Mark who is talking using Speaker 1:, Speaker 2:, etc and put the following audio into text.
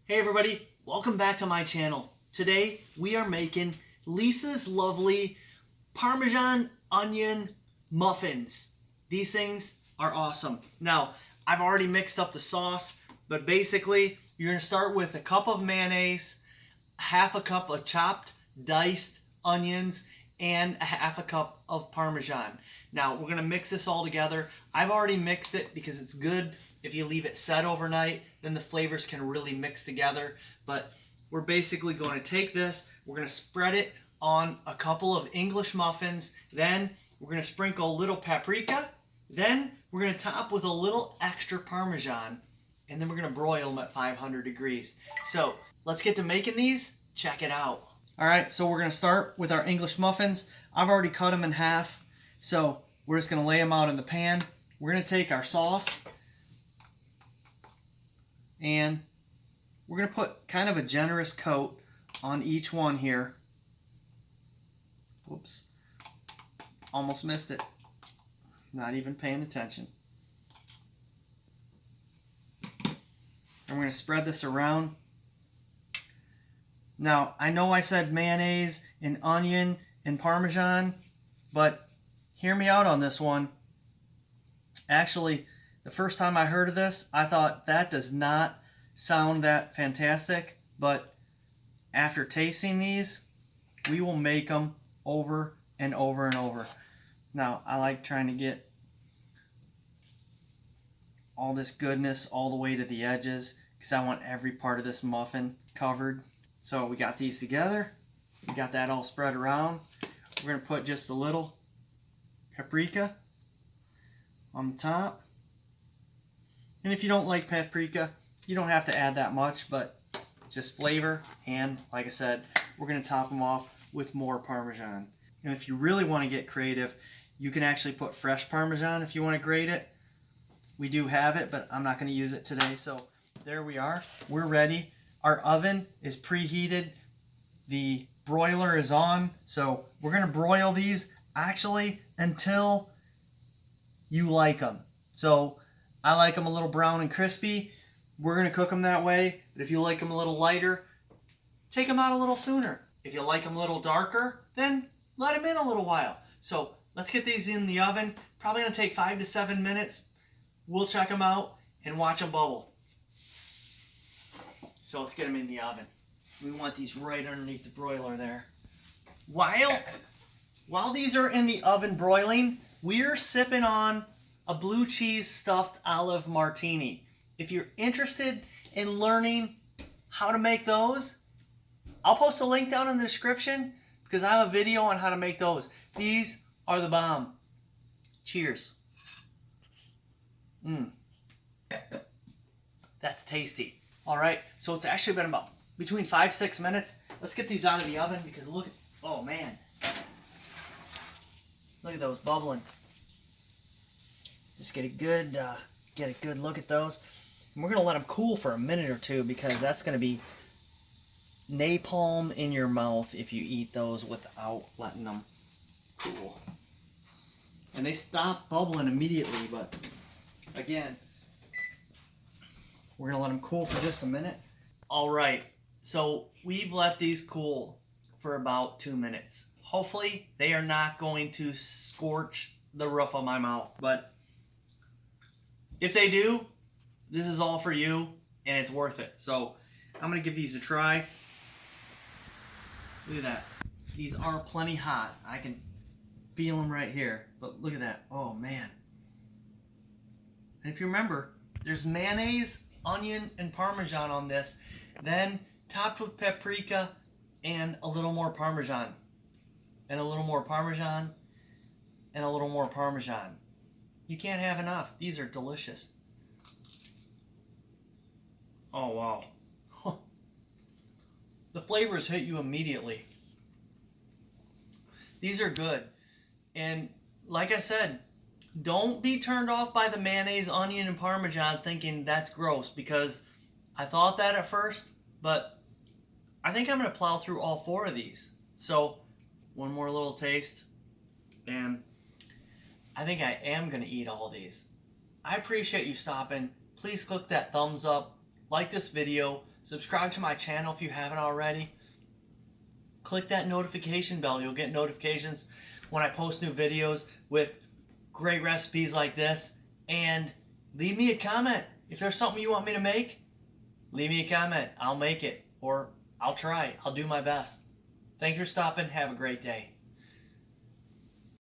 Speaker 1: Hey everybody, welcome back to my channel. Today we are making Lisa's lovely Parmesan onion muffins. These things are awesome. Now, I've already mixed up the sauce, but basically you're going to start with a cup of mayonnaise, half a cup of chopped diced onions, and a half a cup of Parmesan. Now we're going to mix this all together. I've already mixed it because it's good if you leave it set overnight, then the flavors can really mix together. But we're basically going to take this, we're going to spread it on a couple of English muffins, then we're going to sprinkle a little paprika, then we're going to top with a little extra Parmesan, and then we're going to broil them at 500 degrees. So let's get to making these. Check it out. Alright, so we're going to start with our English muffins. I've already cut them in half, so we're just going to lay them out in the pan. We're going to take our sauce, and we're going to put kind of a generous coat on each one here. Whoops. Almost missed it. Not even paying attention. And we're going to spread this around. Now, I know I said mayonnaise and onion and Parmesan, but hear me out on this one. Actually, the first time I heard of this, I thought that does not sound that fantastic, but after tasting these, we will make them over and over and over. Now, I like trying to get all this goodness all the way to the edges because I want every part of this muffin covered. So we got these together. We got that all spread around. We're going to put just a little paprika on the top. And if you don't like paprika, you don't have to add that much, but it's just flavor. And like I said, we're going to top them off with more Parmesan. And if you really want to get creative, you can actually put fresh Parmesan if you want to grate it. We do have it, but I'm not going to use it today. So there we are. We're ready. Our oven is preheated. The broiler is on. So we're going to broil these actually until you like them. So I like them a little brown and crispy. We're going to cook them that way. But if you like them a little lighter, take them out a little sooner. If you like them a little darker, then let them in a little while. So let's get these in the oven. Probably going to take 5 to 7 minutes. We'll check them out and watch them bubble. So let's get them in the oven. We want these right underneath the broiler there. While these are in the oven broiling, we're sipping on a blue cheese stuffed olive martini. If you're interested in learning how to make those, I'll post a link down in the description because I have a video on how to make those. These are the bomb. Cheers. That's tasty. All right, so it's actually been about between 5-6 minutes. Let's get these out of the oven because look at, oh man. Look at those bubbling. Just get a good look at those. And we're gonna let them cool for a minute or two because that's gonna be napalm in your mouth if you eat those without letting them cool. And they stop bubbling immediately, but again, we're going to let them cool for just a minute. All right, so we've let these cool for about 2 minutes. Hopefully, they are not going to scorch the roof of my mouth. But if they do, this is all for you, and it's worth it. So I'm going to give these a try. Look at that. These are plenty hot. I can feel them right here. But look at that. Oh, man. And if you remember, there's mayonnaise, onion, and Parmesan on this, then topped with paprika and a little more Parmesan, and a little more Parmesan, and a little more Parmesan. You can't have enough. These are delicious. Oh, wow. The flavors hit you immediately. These are good. And like I said, don't be turned off by the mayonnaise, onion, and Parmesan thinking that's gross, because I thought that at first, but I think I'm going to plow through all 4 of these. So one more little taste, and I think I am going to eat all these. I appreciate you stopping. Please click that thumbs up.
Speaker 2: like this video, subscribe to my channel if you haven't already. Click that notification bell. You'll get notifications when I post new videos with great recipes like this. And leave me a comment. If there's something you want me to make, leave me a comment. I'll make it, or I'll try. I'll do my best. Thanks for stopping. Have a great day.